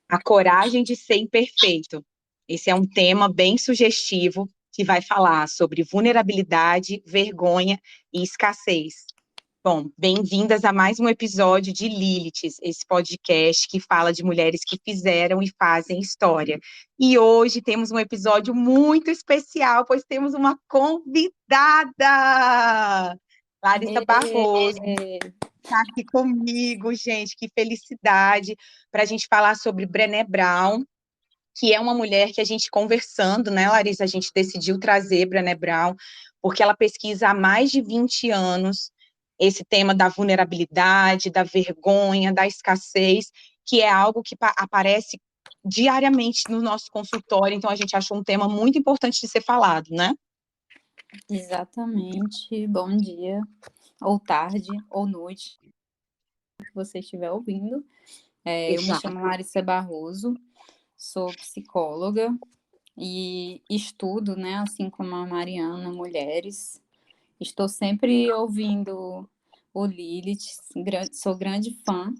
A coragem de ser imperfeito. Esse é um tema bem sugestivo que vai falar sobre vulnerabilidade, vergonha e escassez. Bom, bem-vindas a mais um episódio de Liliths, esse podcast que fala de mulheres que fizeram e fazem história. E hoje temos um episódio muito especial, pois temos uma convidada! Larissa Barroso É, está aqui comigo, gente, que felicidade para a gente falar sobre Brené Brown, que é uma mulher que a gente conversando, né, Larissa, a gente decidiu trazer Brené Brown, porque ela pesquisa há mais de 20 anos esse tema da vulnerabilidade, da vergonha, da escassez, que é algo que aparece diariamente no nosso consultório, então a gente achou um tema muito importante de ser falado, né? exatamente. Bom dia, ou tarde, ou noite, que você estiver ouvindo. Eu me Exato. chamo Larissa Barroso, sou psicóloga e estudo, né, assim como a Mariana, mulheres. Estou sempre ouvindo o Lilith, sou grande fã.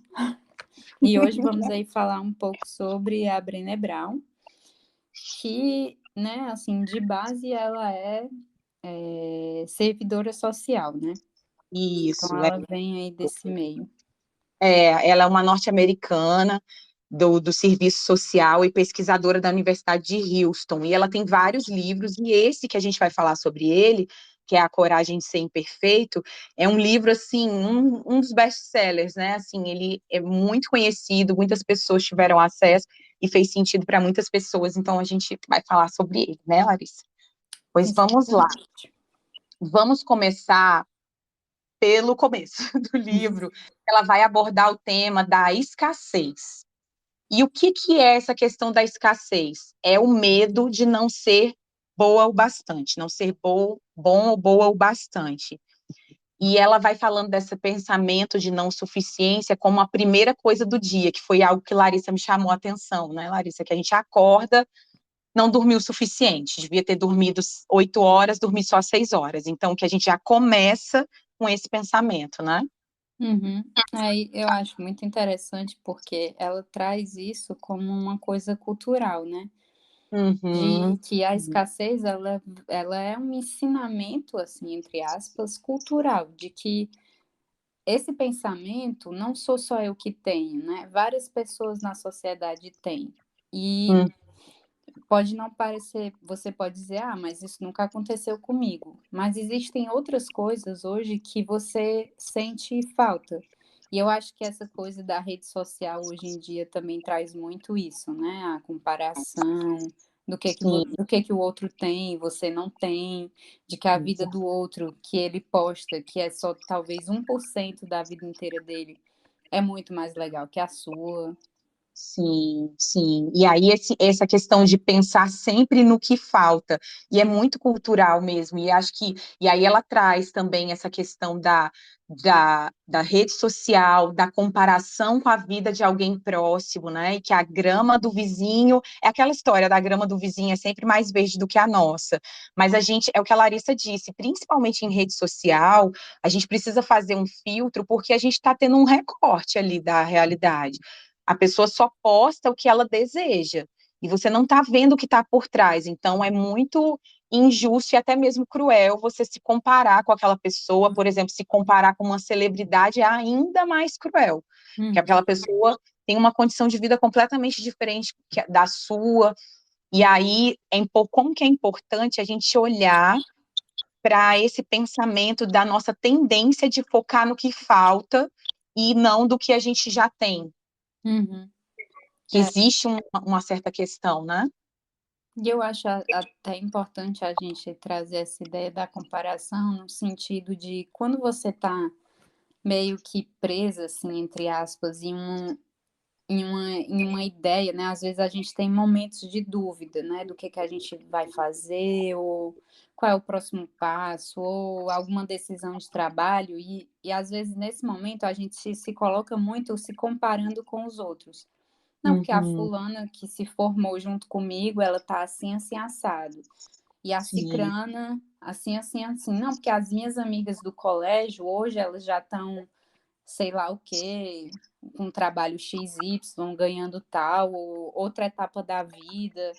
E hoje vamos aí falar um pouco sobre a Brené Brown, que, né, assim, de base ela é servidora social, né? Então Isso, ela vem aí desse meio. ela é uma norte-americana do Serviço Social e pesquisadora da Universidade de Houston. E ela tem vários livros, e esse que a gente vai falar sobre ele, que é A Coragem de Ser Imperfeito, é um livro, assim, um dos best-sellers, né? Assim, ele é muito conhecido, muitas pessoas tiveram acesso e fez sentido para muitas pessoas, então a gente vai falar sobre ele, né, Larissa? Pois vamos lá. Exatamente. Vamos começar pelo começo do livro. Ela vai abordar o tema da escassez. E o que é essa questão da escassez? É o medo de não ser boa o bastante, não ser bom ou boa o bastante. E ela vai falando desse pensamento de não suficiência como a primeira coisa do dia, que foi algo que Larissa me chamou a atenção, né, Larissa? Que a gente acorda, não dormiu o suficiente, devia ter dormido 8 horas, dormir só 6 horas. Então, que a gente já começa com esse pensamento, né? Uhum. Aí eu acho muito interessante porque ela traz isso como uma coisa cultural, né? De Uhum. que a escassez ela é um ensinamento, assim, entre aspas, cultural, de que esse pensamento não sou só eu que tenho, né? Várias pessoas na sociedade têm. E Uhum. pode não parecer, você pode dizer, ah, mas isso nunca aconteceu comigo. Mas existem outras coisas hoje que você sente falta. E eu acho que essa coisa da rede social hoje em dia também traz muito isso, né? A comparação Sim, do que o outro tem, e você não tem, de que a vida do outro que ele posta, que é só talvez 1% da vida inteira dele, é muito mais legal que a sua. sim, sim. E aí essa questão de pensar sempre no que falta, e é muito cultural mesmo, e acho que, e aí ela traz também essa questão da rede social, da comparação com a vida de alguém próximo, né, e que a grama do vizinho, é aquela história da grama do vizinho é sempre mais verde do que a nossa, mas a gente, é o que a Larissa disse, principalmente em rede social, a gente precisa fazer um filtro, porque a gente está tendo um recorte ali da realidade. A pessoa só posta o que ela deseja. E você não está vendo o que está por trás. Então, é muito injusto e até mesmo cruel você se comparar com aquela pessoa. Por exemplo, se comparar com uma celebridade é ainda mais cruel. Porque Uhum. aquela pessoa tem uma condição de vida completamente diferente da sua. E aí, como que é importante a gente olhar para esse pensamento da nossa tendência de focar no que falta e não do que a gente já tem, Uhum. que existe uma certa questão, né? E eu acho até importante a gente trazer essa ideia da comparação no sentido de quando você está meio que presa, assim, entre aspas, em uma ideia, né? Às vezes a gente tem momentos de dúvida, né? Do que a gente vai fazer, ou qual é o próximo passo, ou alguma decisão de trabalho, e às vezes nesse momento a gente se coloca muito se comparando com os outros. Não, porque a Uhum, fulana que se formou junto comigo, ela tá assim, assim, assado. E a sim, cicrana, assim, assim, assim. Não, porque as minhas amigas do colégio, hoje, elas já estão sei lá o quê, com trabalho XY, ganhando tal, ou outra etapa da vida.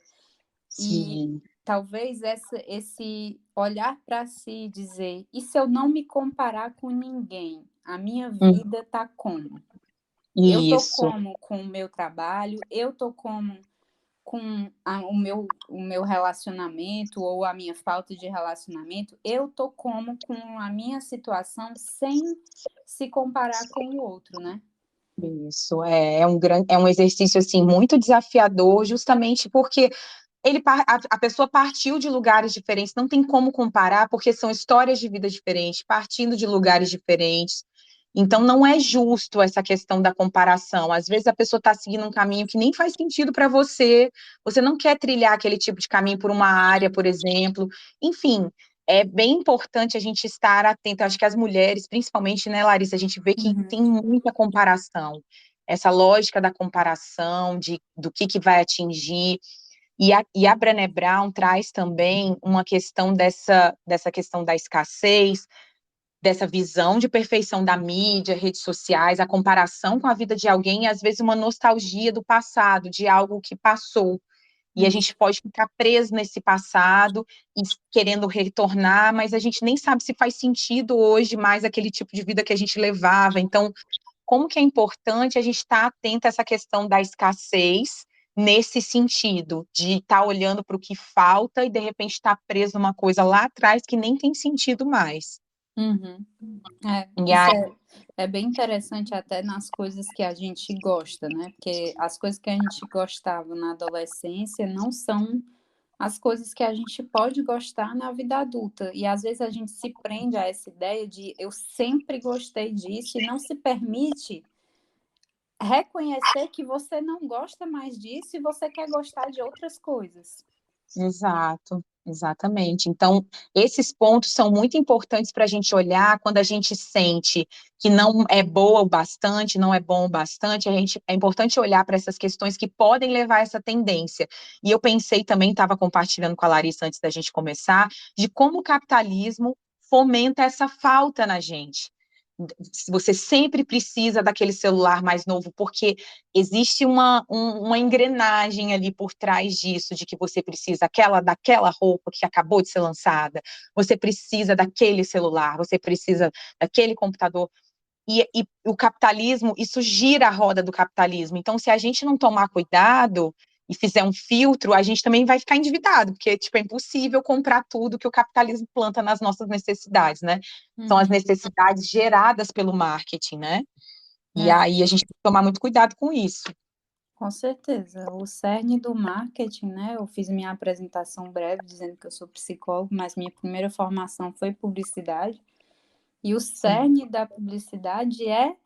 E Sim. talvez esse olhar para si e dizer: e se eu não me comparar com ninguém, a minha Hum, vida tá como? Eu tô Isso, como com o meu trabalho, eu tô como com o meu relacionamento ou a minha falta de relacionamento, eu tô como com a minha situação sem se comparar com o outro, né? isso. É um exercício, assim, muito desafiador, justamente porque a pessoa partiu de lugares diferentes, não tem como comparar, porque são histórias de vida diferentes, partindo de lugares diferentes. Então, não é justo essa questão da comparação. Às vezes, a pessoa está seguindo um caminho que nem faz sentido para você, você não quer trilhar aquele tipo de caminho por uma área, por exemplo. Enfim, é bem importante a gente estar atento. Acho que as mulheres, principalmente, né, Larissa, a gente vê que Uhum, tem muita comparação. Essa lógica da comparação, do que vai atingir. E a Brené Brown traz também uma questão dessa questão da escassez, dessa visão de perfeição da mídia, redes sociais, a comparação com a vida de alguém e às vezes uma nostalgia do passado, de algo que passou. E a uhum, gente pode ficar preso nesse passado e querendo retornar, mas a gente nem sabe se faz sentido hoje mais aquele tipo de vida que a gente levava. Então, como que é importante a gente estar atento a essa questão da escassez nesse sentido, de estar olhando para o que falta e de repente estar preso numa coisa lá atrás que nem tem sentido mais. uhum. E Isso aí, é bem interessante até nas coisas que a gente gosta, né? Porque as coisas que a gente gostava na adolescência não são as coisas que a gente pode gostar na vida adulta. E às vezes a gente se prende a essa ideia de eu sempre gostei disso e não se permite reconhecer que você não gosta mais disso e você quer gostar de outras coisas. exato, exatamente. Então, esses pontos são muito importantes para a gente olhar quando a gente sente que não é boa o bastante, não é bom o bastante, é importante olhar para essas questões que podem levar a essa tendência. E eu pensei também, estava compartilhando com a Larissa antes da gente começar, de como o capitalismo fomenta essa falta na gente. Você sempre precisa daquele celular mais novo, porque existe uma engrenagem ali por trás disso, de que você precisa daquela roupa que acabou de ser lançada, você precisa daquele celular, você precisa daquele computador. E o capitalismo, isso gira a roda do capitalismo. Então, se a gente não tomar cuidado e fizer um filtro, a gente também vai ficar endividado, porque, tipo, é impossível comprar tudo que o capitalismo planta nas nossas necessidades, né? São as Uhum. necessidades geradas pelo marketing, né? E É, aí a gente tem que tomar muito cuidado com isso. com certeza. O cerne do marketing, né? Eu fiz minha apresentação breve dizendo que eu sou psicólogo, mas minha primeira formação foi publicidade. E o Sim, cerne da publicidade é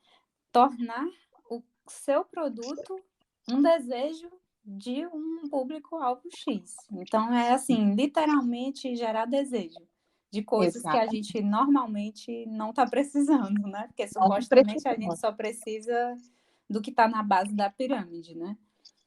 tornar o seu produto um desejo de um público-alvo X. Então, é assim, literalmente gerar desejo de coisas que a exato. gente normalmente não está precisando, né? Porque Não tá supostamente a gente precisando. só precisa do que está na base da pirâmide, né?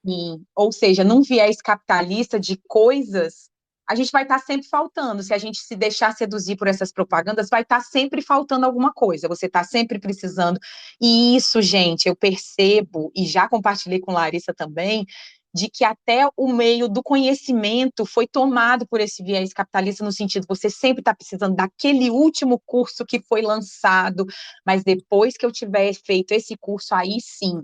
Sim. Ou seja, num viés capitalista de coisas, a gente vai estar sempre faltando. Se a gente se deixar seduzir por essas propagandas, vai estar sempre faltando alguma coisa. Você está sempre precisando. E isso, gente, eu percebo, e já compartilhei com Larissa também, de que até o meio do conhecimento foi tomado por esse viés capitalista, no sentido, você sempre está precisando daquele último curso que foi lançado, mas depois que eu tiver feito esse curso, aí sim.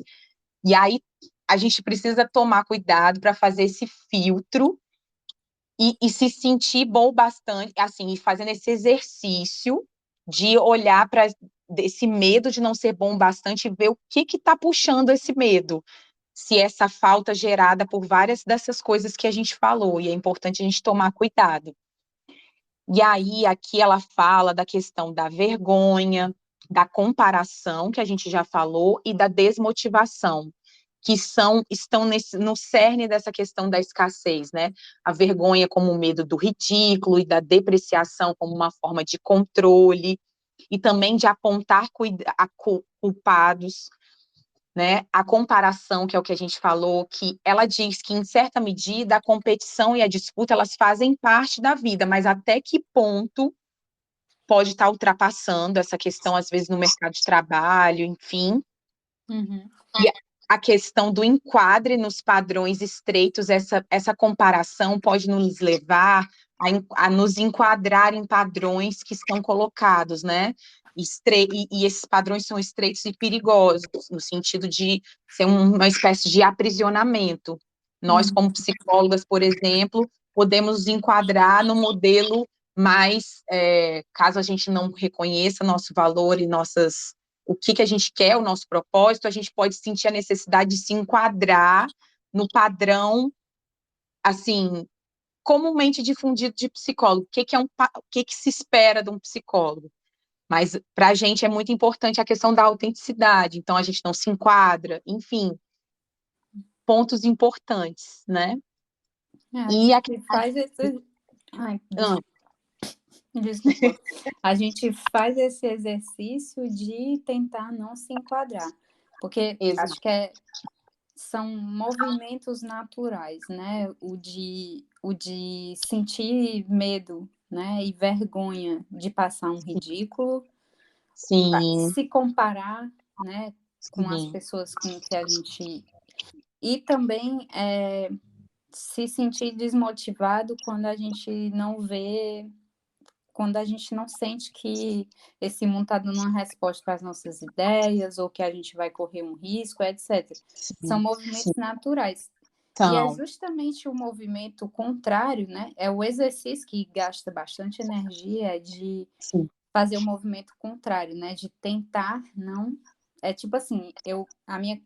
E aí a gente precisa tomar cuidado para fazer esse filtro e se sentir bom bastante, assim, e fazendo esse exercício de olhar para esse medo de não ser bom bastante e ver o que está puxando esse medo. Se essa falta gerada por várias dessas coisas que a gente falou, e é importante a gente tomar cuidado. E aí, aqui ela fala da questão da vergonha, da comparação, que a gente já falou, e da desmotivação, que estão no cerne dessa questão da escassez, né? A vergonha como o medo do ridículo e da depreciação como uma forma de controle, e também de apontar culpados, né? A comparação, que é o que a gente falou, que ela diz que, em certa medida, a competição e a disputa, elas fazem parte da vida, mas até que ponto pode estar ultrapassando essa questão, às vezes, no mercado de trabalho, enfim. Uhum. E a questão do enquadre nos padrões estreitos, essa comparação pode nos levar a nos enquadrar em padrões que estão colocados, né? E esses padrões são estreitos e perigosos, no sentido de ser uma espécie de aprisionamento. Nós, como psicólogas, por exemplo, podemos nos enquadrar no modelo mais, caso a gente não reconheça nosso valor e o que a gente quer, o nosso propósito, a gente pode sentir a necessidade de se enquadrar no padrão, assim, comumente difundido de psicólogo. O que se espera de um psicólogo? Mas para a gente é muito importante a questão da autenticidade, então a gente não se enquadra, enfim, pontos importantes, né? A E a... gente faz esse... Ai, desculpa. A gente faz esse exercício de tentar não se enquadrar, porque Exato. acho que são movimentos naturais, né? O de sentir medo, né? E vergonha de passar um ridículo, Sim, se comparar, né? Com as sim. pessoas com que a gente... E também se sentir desmotivado quando a gente não vê, quando a gente não sente que esse mundo está dando uma resposta para as nossas ideias, ou que a gente vai correr um risco, etc. São Sim, sim. movimentos naturais. E é Então, justamente o movimento contrário, né? É o exercício que gasta bastante energia de sim. fazer o movimento contrário, né? De tentar não... É tipo assim,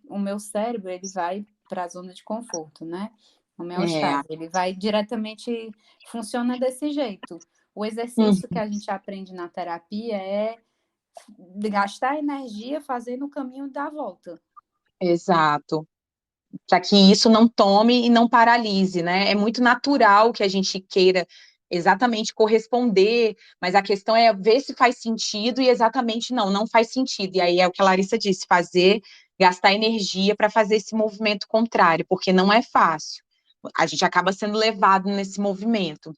o meu cérebro, ele vai para a zona de conforto, né? O meu É. estado, ele vai diretamente, funciona desse jeito. O Uhum, exercício que a gente aprende na terapia é gastar energia fazendo o caminho da volta. exato. Para que isso não tome e não paralise, né? É muito natural que a gente queira exatamente corresponder, mas a questão é ver se faz sentido e exatamente não faz sentido. E aí é o que a Larissa disse, gastar energia para fazer esse movimento contrário, porque não é fácil. A gente acaba sendo levado nesse movimento.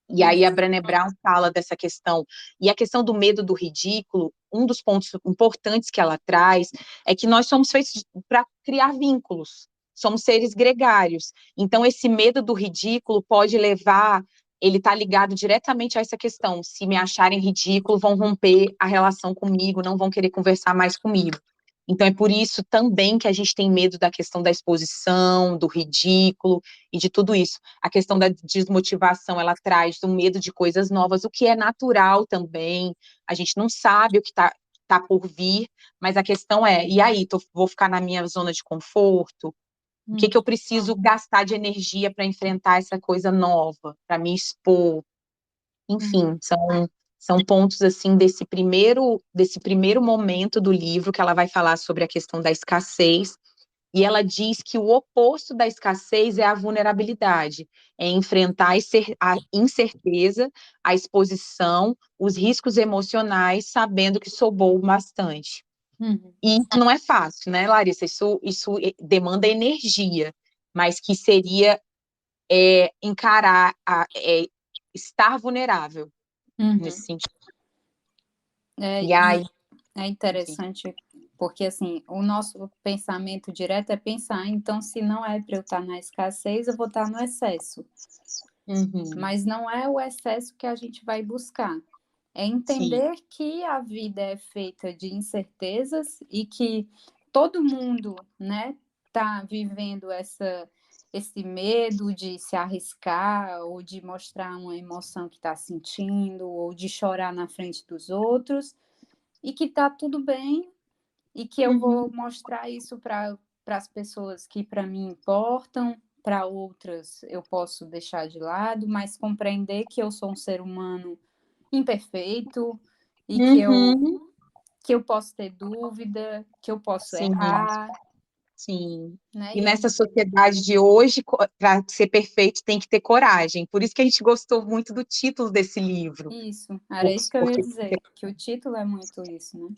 E aí a Isso. Brené Brown fala dessa questão. E a questão do medo do ridículo, um dos pontos importantes que ela traz é que nós somos feitos para criar vínculos. Somos seres gregários. Então, esse medo do ridículo pode levar, ele está ligado diretamente a essa questão. Se me acharem ridículo, vão romper a relação comigo, não vão querer conversar mais comigo. Então, é por isso também que a gente tem medo da questão da exposição, do ridículo e de tudo isso. A questão da desmotivação, ela traz o medo de coisas novas, o que é natural também. A gente não sabe o que tá por vir, mas a questão é, e aí, vou ficar na minha zona de conforto? O que eu preciso gastar de energia para enfrentar essa coisa nova, para me expor? Enfim, são pontos assim desse primeiro momento do livro que ela vai falar sobre a questão da escassez, e ela diz que o oposto da escassez é a vulnerabilidade, é enfrentar a incerteza, a exposição, os riscos emocionais, sabendo que sou bom bastante. Uhum. E isso não é fácil, né, Larissa? Isso demanda energia, mas que seria encarar, estar vulnerável nesse Uhum. sentido. E E aí, é enfim. interessante porque, assim, o nosso pensamento direto é pensar, então, se não é para eu estar na escassez, eu vou estar no excesso. Uhum, Mas não é o excesso que a gente vai buscar. É sim. entender que a vida é feita de incertezas e que todo mundo, né, tá vivendo esse medo de se arriscar ou de mostrar uma emoção que está sentindo ou de chorar na frente dos outros e que tá tudo bem e que eu Uhum, vou mostrar isso para as pessoas que para mim importam, para outras eu posso deixar de lado, mas compreender que eu sou um ser humano imperfeito e uhum, que eu posso ter dúvida, que eu posso sim, errar, sim. né? E E eu, nessa sociedade de hoje, para ser perfeito, tem que ter coragem. Por isso que a gente gostou muito do título desse livro, isso, era isso que eu ia porque dizer, que o título é muito isso, né?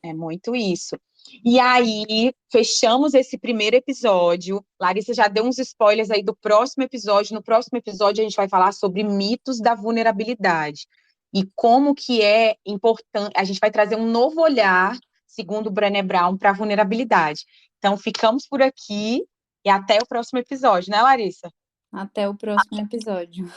é muito isso. E aí, fechamos esse primeiro episódio. Larissa já deu uns spoilers aí do próximo episódio. No próximo episódio, a gente vai falar sobre mitos da vulnerabilidade. e como que é importante, a gente vai trazer um novo olhar, segundo o Brené Brown, para a vulnerabilidade. Então, ficamos por aqui e até o próximo episódio, né, Larissa? Até o próximo episódio.